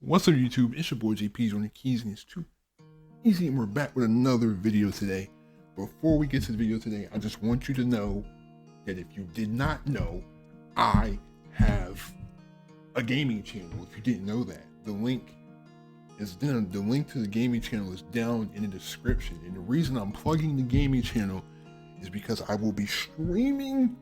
What's up YouTube, it's your boy JP's on the keys and it's too easy and we're back with another video today. Before we get to the video today, I just want you to know that if you did not know, I have a gaming channel. If you didn't know that, the link is down. The link to the gaming channel is down in the description. And the reason I'm plugging the gaming channel is because I will be streaming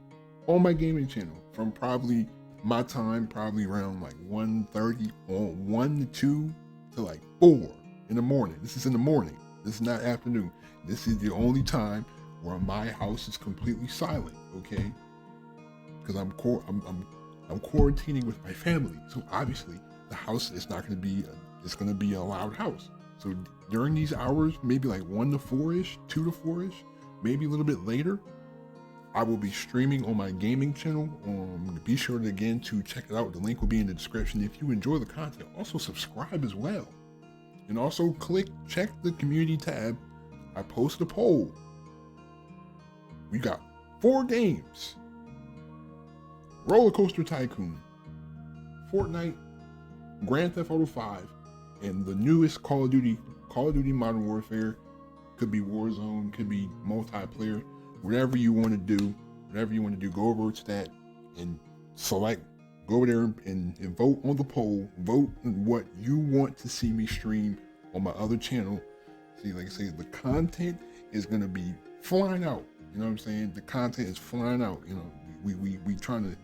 on my gaming channel from probably my time, probably around like 1:30 on 1 to 2 to like 4 in the morning. This is in the morning. This is not afternoon. This is the only time where my house is completely silent, okay? Because I'm quarantining with my family. So obviously the house is not going to be, it's going to be a loud house. So during these hours, maybe like 1 to 4-ish, 2 to 4-ish, maybe a little bit later, I will be streaming on my gaming channel. Be sure to, again, to check it out. The link will be in the description. If you enjoy the content, also subscribe as well. And also check the community tab. I posted a poll. We got 4 games: Roller Coaster Tycoon, Fortnite, Grand Theft Auto 5, and the newest Call of Duty Modern Warfare. Could be Warzone, could be multiplayer. Whatever you want to do, go over to that and select, go over there and vote on the poll. Vote on what you want to see me stream on my other channel. See, like I say, the content is going to be flying out. You know what I'm saying? The content is flying out. You know, we trying to,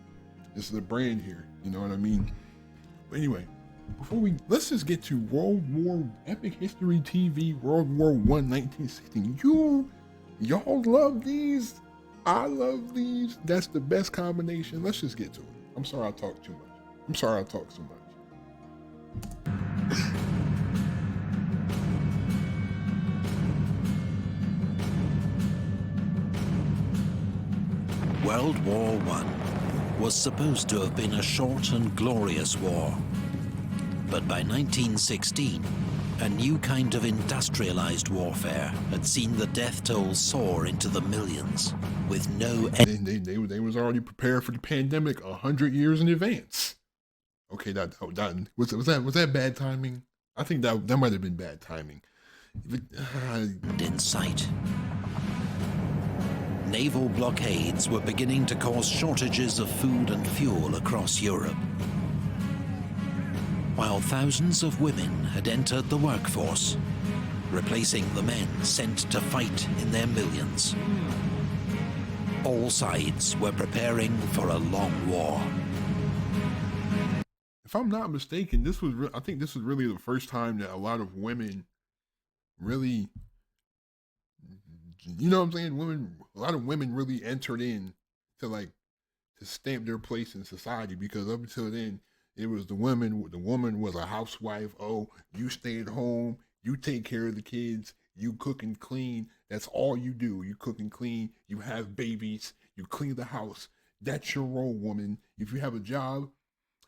this is a brand here. You know what I mean? But anyway, let's just get to World War Epic History TV, World War I, 1916. Y'all love these. I love these. That's the best combination. Let's just get to it. I'm sorry I talk too much. I'm sorry I talk so much. World War I was supposed to have been a short and glorious war. But by 1916, a new kind of industrialized warfare had seen the death toll soar into the millions, with no end. They was already prepared for the pandemic 100 years in advance. Okay, was that bad timing? I think that might have been bad timing. In sight. Naval blockades were beginning to cause shortages of food and fuel across Europe, while thousands of women had entered the workforce, replacing the men sent to fight in their millions. All sides were preparing for a long war. If I'm not mistaken, I think this was really the first time that a lot of women really, you know what I'm saying? A lot of women really entered in to stamp their place in society, because up until then, it was the woman was a housewife. Oh, you stay at home, you take care of the kids, you cook and clean. That's all you do. You cook and clean, you have babies, you clean the house. That's your role, woman. If you have a job,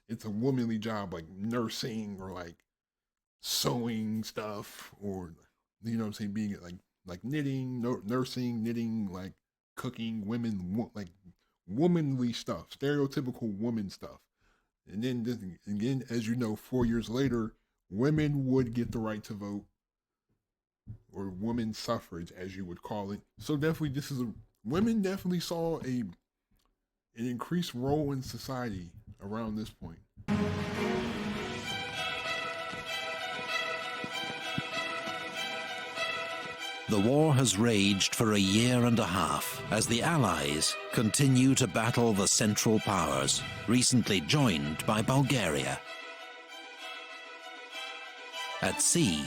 it's a womanly job, like nursing or like sewing stuff, or, you know what I'm saying, being like knitting, nursing, knitting, like cooking, like womanly stuff, stereotypical woman stuff. And then again, as you know, 4 years later, women would get the right to vote, or women's suffrage, as you would call it. So definitely, women definitely saw an increased role in society around this point. The war has raged for a year and a half as the Allies continue to battle the Central Powers, recently joined by Bulgaria. At sea,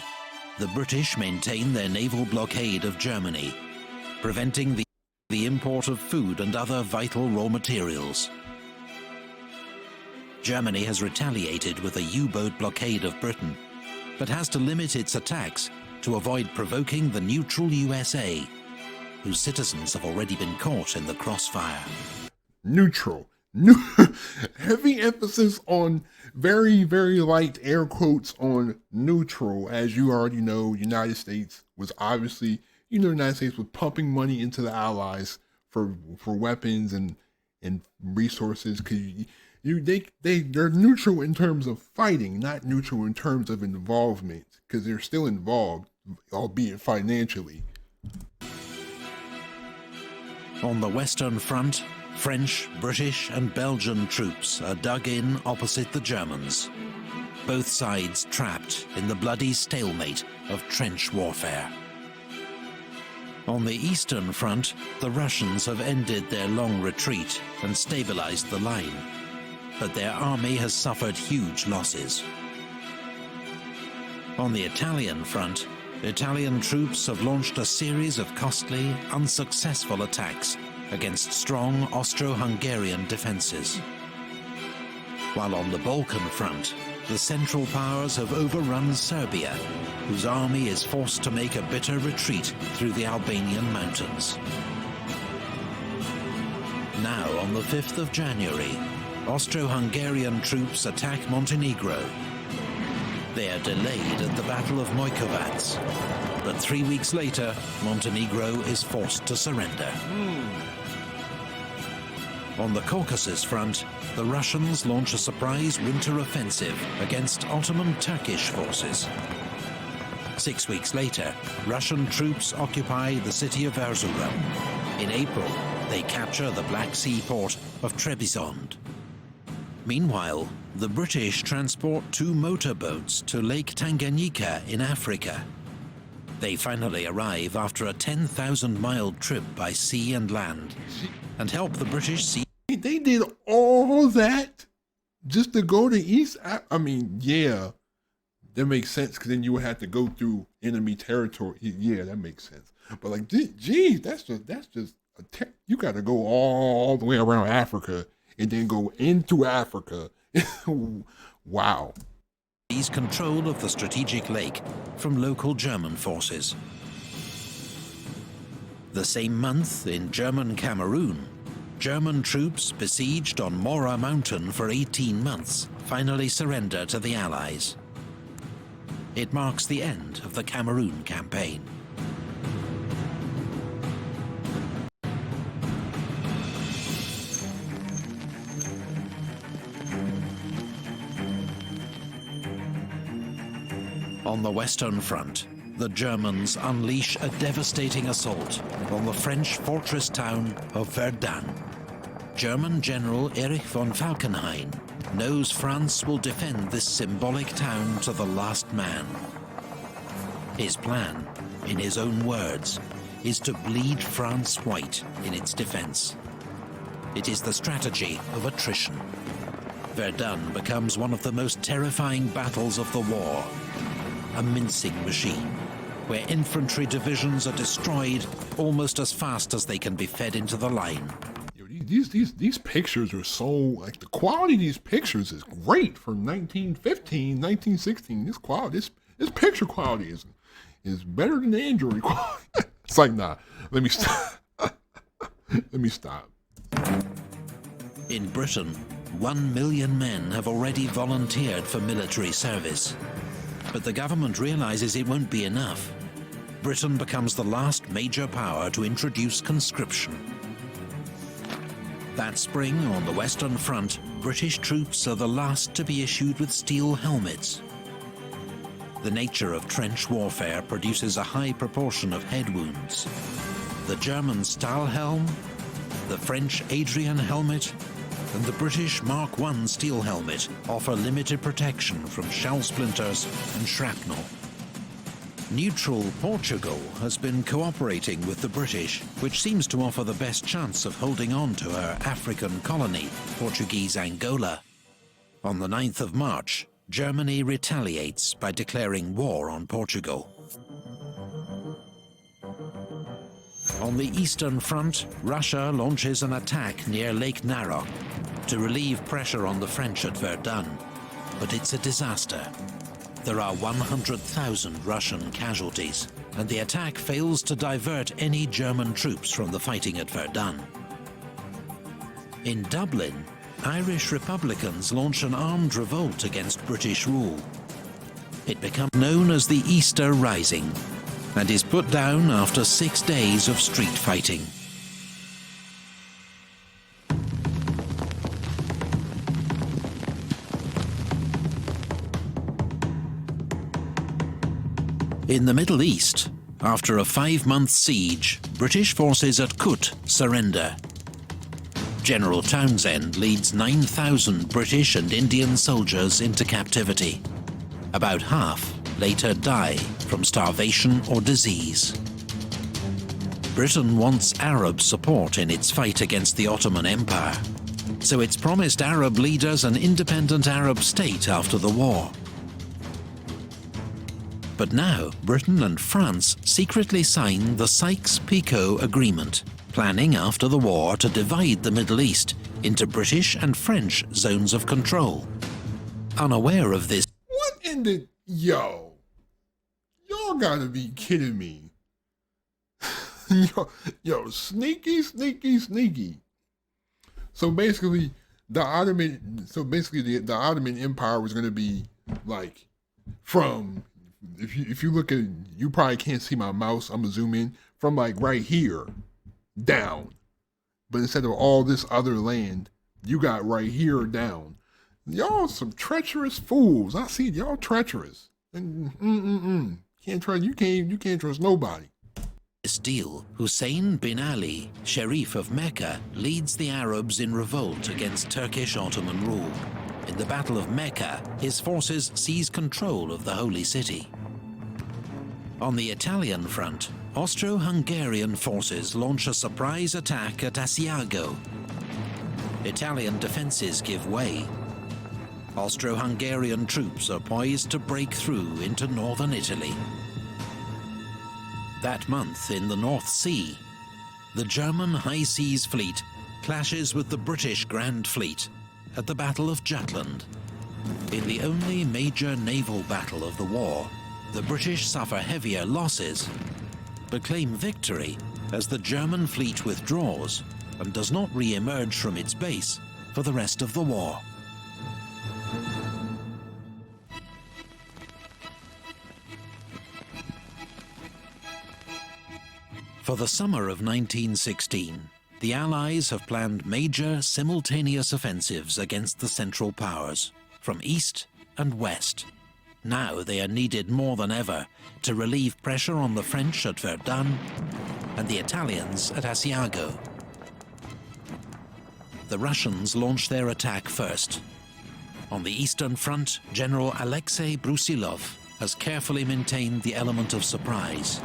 the British maintain their naval blockade of Germany, preventing the import of food and other vital raw materials. Germany has retaliated with a U-boat blockade of Britain, but has to limit its attacks to avoid provoking the neutral USA, whose citizens have already been caught in the crossfire. Neutral. Heavy emphasis on very, very light air quotes on neutral. As you already know, United States was obviously, the United States was pumping money into the Allies for weapons and resources. Because They're neutral in terms of fighting, not neutral in terms of involvement, because they're still involved, albeit financially. On the Western Front, French, British and Belgian troops are dug in opposite the Germans. Both sides trapped in the bloody stalemate of trench warfare. On the Eastern Front, the Russians have ended their long retreat and stabilized the line, but their army has suffered huge losses. On the Italian front, Italian troops have launched a series of costly, unsuccessful attacks against strong Austro-Hungarian defenses. While on the Balkan front, the Central Powers have overrun Serbia, whose army is forced to make a bitter retreat through the Albanian mountains. Now, on the 5th of January, Austro-Hungarian troops attack Montenegro. They are delayed at the Battle of Mojkovac, but 3 weeks later, Montenegro is forced to surrender. On the Caucasus front, the Russians launch a surprise winter offensive against Ottoman Turkish forces. 6 weeks later, Russian troops occupy the city of Erzurum. In April, they capture the Black Sea port of Trebizond. Meanwhile, the British transport 2 motorboats to Lake Tanganyika in Africa. They finally arrive after a 10,000-mile trip by sea and land and help the British see. They did all that just to go to East. I mean, yeah, that makes sense, because then you would have to go through enemy territory. Yeah, that makes sense. But like, geez, that's just you got to go all the way around Africa and then go into Africa. Wow. Seize control of the strategic lake from local German forces. The same month, in German Cameroon, German troops besieged on Mora Mountain for 18 months finally surrender to the Allies. It marks the end of the Cameroon campaign. On the Western Front, the Germans unleash a devastating assault on the French fortress town of Verdun. German General Erich von Falkenhayn knows France will defend this symbolic town to the last man. His plan, in his own words, is to bleed France white in its defense. It is the strategy of attrition. Verdun becomes one of the most terrifying battles of the war, a mincing machine, where infantry divisions are destroyed almost as fast as they can be fed into the line. These pictures are so, like, the quality of these pictures is great for 1915, 1916. This quality, this picture quality is better than the Android quality. It's like, nah, let me stop. Let me stop. In Britain, 1 million men have already volunteered for military service. But the government realizes it won't be enough. Britain becomes the last major power to introduce conscription. That spring, on the Western Front, British troops are the last to be issued with steel helmets. The nature of trench warfare produces a high proportion of head wounds. The German Stahlhelm, the French Adrian helmet, and the British Mark I steel helmet offer limited protection from shell splinters and shrapnel. Neutral Portugal has been cooperating with the British, which seems to offer the best chance of holding on to her African colony, Portuguese Angola. On the 9th of March, Germany retaliates by declaring war on Portugal. On the Eastern Front, Russia launches an attack near Lake Narok to relieve pressure on the French at Verdun, but it's a disaster. There are 100,000 Russian casualties, and the attack fails to divert any German troops from the fighting at Verdun. In Dublin, Irish Republicans launch an armed revolt against British rule. It becomes known as the Easter Rising, and is put down after 6 days of street fighting. In the Middle East, after a 5-month siege, British forces at Kut surrender. General Townsend leads 9,000 British and Indian soldiers into captivity. About half later die from starvation or disease. Britain wants Arab support in its fight against the Ottoman Empire, so it's promised Arab leaders an independent Arab state after the war. But now, Britain and France secretly sign the Sykes-Picot Agreement, planning after the war to divide the Middle East into British and French zones of control. Unaware of this, What in the... Y'all gotta be kidding me. yo, sneaky. So basically, the Ottoman Empire was gonna be like from... If you look at, you probably can't see my mouse, I'm gonna zoom in, from like right here down. But instead of all this other land, you got right here down. Y'all some treacherous fools. I see y'all treacherous. And can't trust you can't trust nobody. this deal, Hussein bin Ali, Sharif of Mecca, leads the Arabs in revolt against Turkish Ottoman rule. In the Battle of Mecca, his forces seize control of the Holy City. On the Italian front, Austro-Hungarian forces launch a surprise attack at Asiago. Italian defenses give way. Austro-Hungarian troops are poised to break through into northern Italy. That month in the North Sea, the German High Seas Fleet clashes with the British Grand Fleet at the Battle of Jutland. In the only major naval battle of the war, the British suffer heavier losses, but claim victory as the German fleet withdraws and does not re-emerge from its base for the rest of the war. For the summer of 1916, the Allies have planned major simultaneous offensives against the Central Powers, from east and west. Now they are needed more than ever to relieve pressure on the French at Verdun and the Italians at Asiago. The Russians launch their attack first. On the Eastern Front, General Alexei Brusilov has carefully maintained the element of surprise.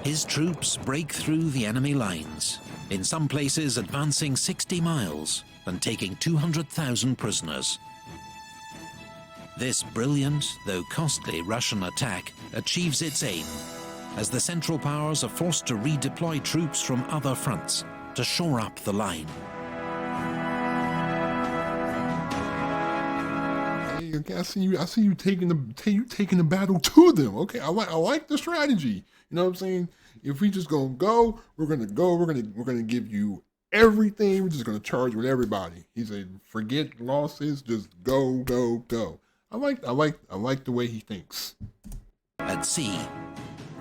His troops break through the enemy lines, in some places advancing 60 miles and taking 200,000 prisoners. This brilliant, though costly, Russian attack achieves its aim, as the Central Powers are forced to redeploy troops from other fronts to shore up the line. Hey, okay, I see you taking the battle to them. Okay, I like the strategy. You know what I'm saying? If we just gonna go, we're gonna give you everything. We're just gonna charge with everybody. He said, forget losses, just go. I like the way he thinks. At sea,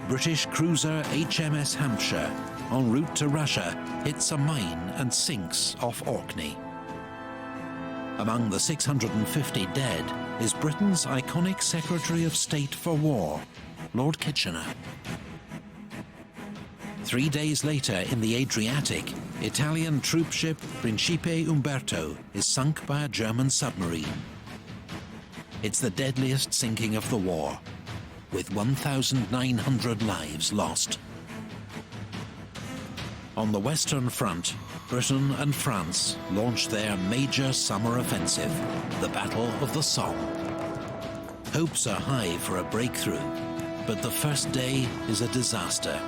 British cruiser HMS Hampshire, en route to Russia, hits a mine and sinks off Orkney. Among the 650 dead is Britain's iconic Secretary of State for War, Lord Kitchener. 3 days later, in the Adriatic, Italian troop ship Principe Umberto is sunk by a German submarine. It's the deadliest sinking of the war, with 1,900 lives lost. On the Western Front, Britain and France launched their major summer offensive, the Battle of the Somme. Hopes are high for a breakthrough, but the first day is a disaster.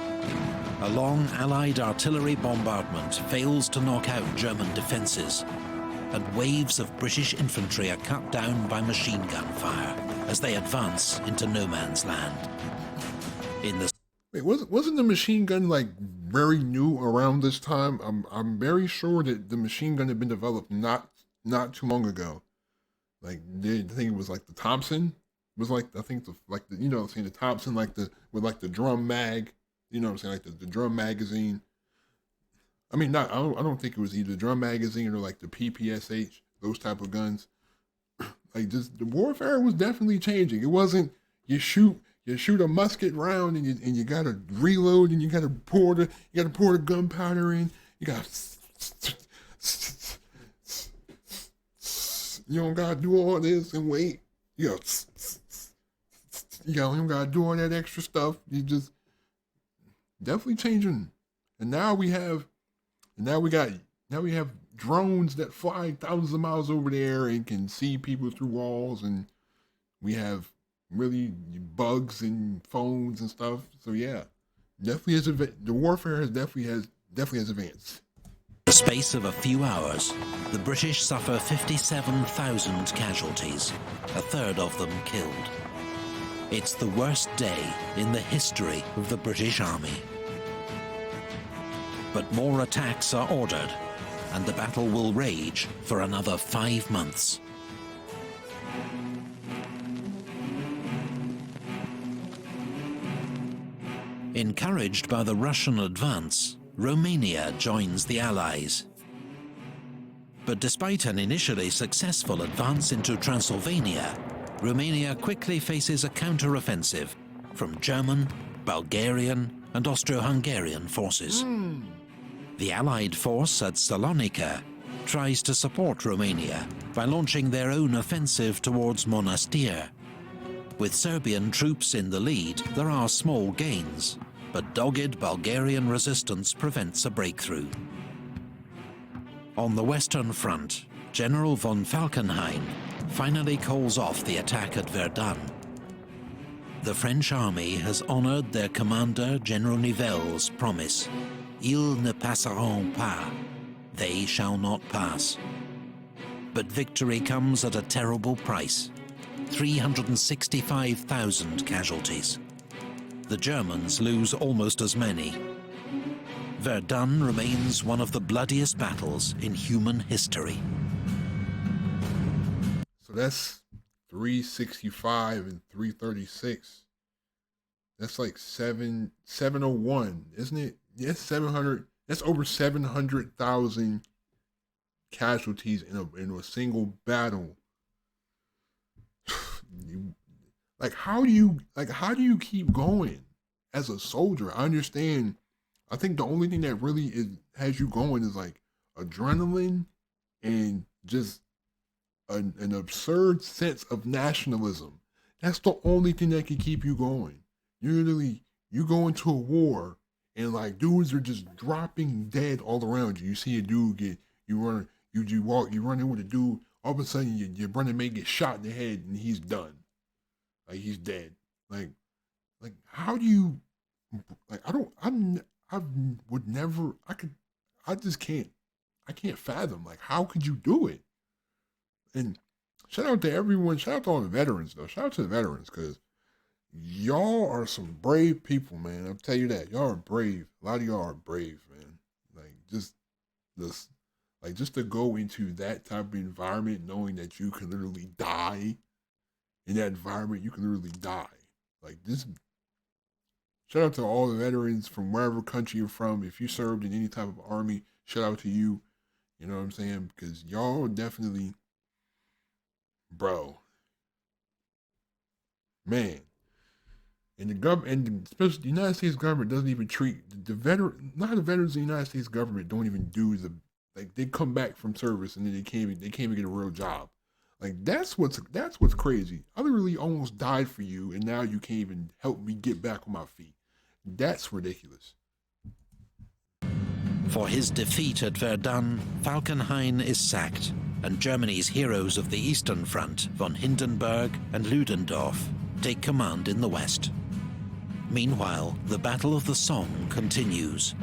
A long Allied artillery bombardment fails to knock out German defenses, and waves of British infantry are cut down by machine gun fire as they advance into no man's land. Wait, wasn't the machine gun like very new around this time? I'm very sure that the machine gun had been developed not too long ago. Like I think it was like the Thompson. It was like I think the you know what I'm saying, the Thompson with the drum mag. You know what I'm saying, like the drum magazine. I mean, I don't think it was either the drum magazine or like the PPSH, those type of guns. Like just the warfare was definitely changing. It wasn't you shoot you shoot a musket round and you gotta reload and you gotta pour the gunpowder in. You got you don't gotta do all this and wait. You don't gotta do all that extra stuff. You just definitely changing. And now we have drones that fly thousands of miles over there and can see people through walls, and we have really bugs and phones and stuff. So yeah, definitely the warfare has definitely has advanced. In the space of a few hours, the British suffer 57,000 casualties, a third of them killed. It's the worst day in the history of the British Army. But more attacks are ordered, and the battle will rage for another 5 months. Encouraged by the Russian advance, Romania joins the Allies. But despite an initially successful advance into Transylvania, Romania quickly faces a counter-offensive from German, Bulgarian, and Austro-Hungarian forces. The Allied force at Salonika tries to support Romania by launching their own offensive towards Monastir. With Serbian troops in the lead, there are small gains, but dogged Bulgarian resistance prevents a breakthrough. On the Western Front, General von Falkenhayn finally calls off the attack at Verdun. The French army has honored their commander, General Nivelle's promise. Ils ne passeront pas. They shall not pass. But victory comes at a terrible price. 365,000 casualties. The Germans lose almost as many. Verdun remains one of the bloodiest battles in human history. So that's 365 and 336. That's like 701, isn't it? Yes, 700. That's over 700,000 casualties in a single battle. How do you keep going as a soldier? I understand. I think the only thing that really has you going is like adrenaline and just an absurd sense of nationalism. That's the only thing that can keep you going. You go into a war and like dudes are just dropping dead all around you. You see a dude you run in with a dude. All of a sudden your brother may get shot in the head and he's done. Like he's dead. Like how do you, like, I can't fathom, like, how could you do it? And shout out to everyone, shout out to all the veterans though. Shout out to the veterans, because y'all are some brave people, man. I'll tell you that. Y'all are brave. A lot of y'all are brave, man. Just to go into that type of environment, knowing that you can literally die in that environment, you can literally die. Like this. Shout out to all the veterans from wherever country you're from. If you served in any type of army, shout out to you. You know what I'm saying? Because y'all definitely, bro, man. And the government, and especially the United States government, doesn't even treat the veteran. Not the veterans of the United States government don't even do they come back from service and then they can't even get a real job. Like that's what's crazy. I literally almost died for you, and now you can't even help me get back on my feet. That's ridiculous. For his defeat at Verdun, Falkenhayn is sacked, and Germany's heroes of the Eastern Front, von Hindenburg and Ludendorff, take command in the west. Meanwhile, the Battle of the Somme continues.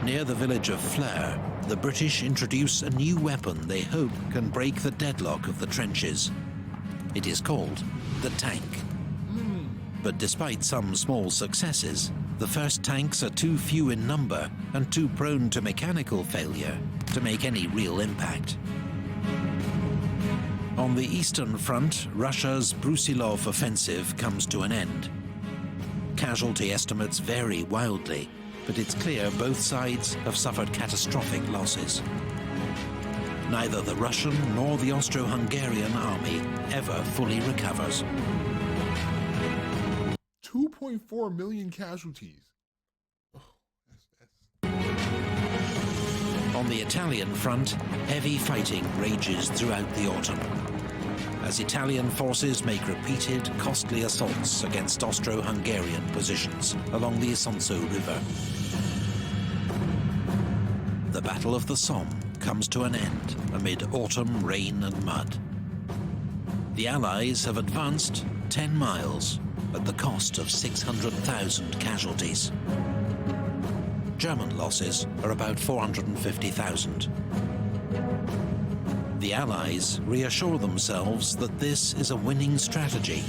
Near the village of Flers, the British introduce a new weapon they hope can break the deadlock of the trenches. It is called the tank. But despite some small successes, the first tanks are too few in number and too prone to mechanical failure to make any real impact. On the Eastern Front, Russia's Brusilov offensive comes to an end. Casualty estimates vary wildly, but it's clear both sides have suffered catastrophic losses. Neither the Russian nor the Austro-Hungarian army ever fully recovers. 1.4 million casualties. Oh, On the Italian front, heavy fighting rages throughout the autumn, as Italian forces make repeated, costly assaults against Austro-Hungarian positions along the Isonzo River. The Battle of the Somme comes to an end amid autumn rain and mud. The Allies have advanced 10 miles at the cost of 600,000 casualties. German losses are about 450,000. The Allies reassure themselves that this is a winning strategy,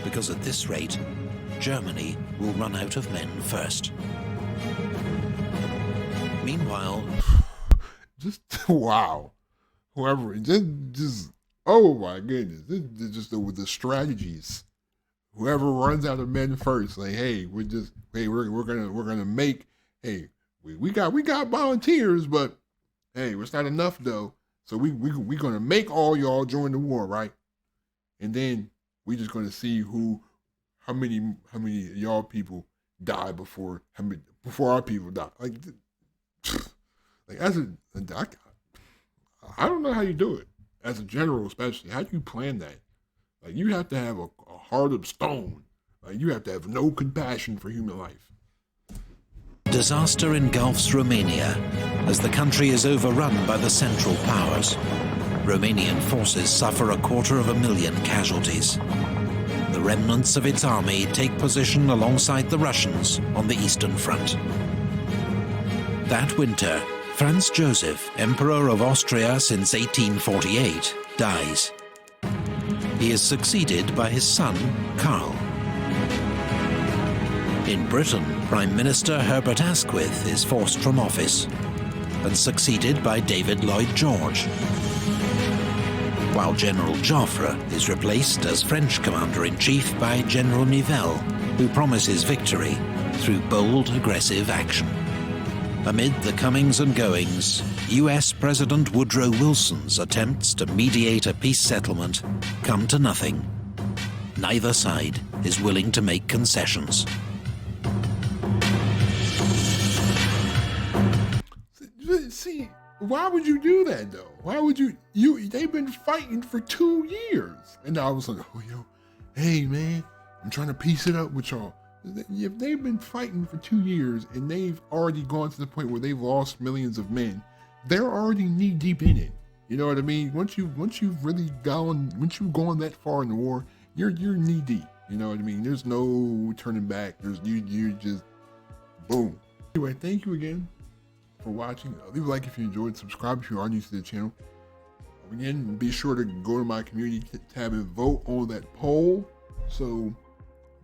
because at this rate, Germany will run out of men first. Meanwhile, just wow, whoever just oh my goodness, this just the strategies. Whoever runs out of men first, like hey, we're gonna make hey we got volunteers, but hey, it's not enough though. So we're gonna make all y'all join the war, right? And then we just gonna see how many of y'all people die before our people die. Like as I don't know how you do it as a general, especially. How do you plan that? Like you have to have a heart of stone. Like you have to have no compassion for human life. disaster engulfs Romania as the country is overrun by the Central Powers. Romanian forces suffer 250,000 casualties. The remnants of its army take position alongside the Russians on the Eastern Front. That winter, Franz Joseph, Emperor of Austria since 1848, dies. He is succeeded by his son, Karl. In Britain, Prime Minister Herbert Asquith is forced from office and succeeded by David Lloyd George, while General Joffre is replaced as French Commander-in-Chief by General Nivelle, who promises victory through bold, aggressive action. Amid the comings and goings, US President Woodrow Wilson's attempts to mediate a peace settlement come to nothing. Neither side is willing to make concessions. See, why would you do that though? Why would they've been fighting for 2 years. And I was like, oh yo, hey man, I'm trying to piece it up with y'all. If they've been fighting for 2 years and they've already gone to the point where they've lost millions of men, they're already knee deep in it. You know what I mean? Once you've gone that far in the war, you're knee deep. You know what I mean? There's no turning back. You're just boom. Anyway, thank you again for watching. Leave a like if you enjoyed. Subscribe if you are new to the channel. Again, be sure to go to my community tab and vote on that poll. So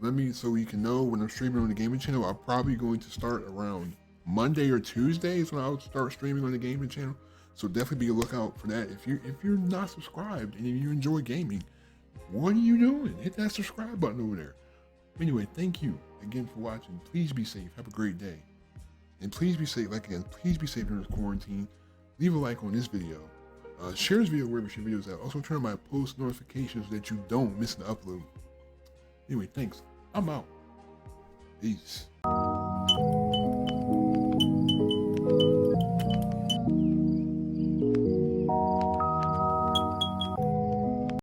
you can know when I'm streaming on the gaming channel. I'm probably going to start around Monday or Tuesday is when I'll start streaming on the gaming channel. So definitely be a lookout for that. If you're not subscribed and you enjoy gaming, what are you doing? Hit that subscribe button over there. Anyway, thank you again for watching. Please be safe. Have a great day. And please be safe, please be safe during this quarantine. Leave a like on this video. Share this video wherever your videos at. Also turn on my post notifications so that you don't miss an upload. Anyway, thanks. I'm out. Peace.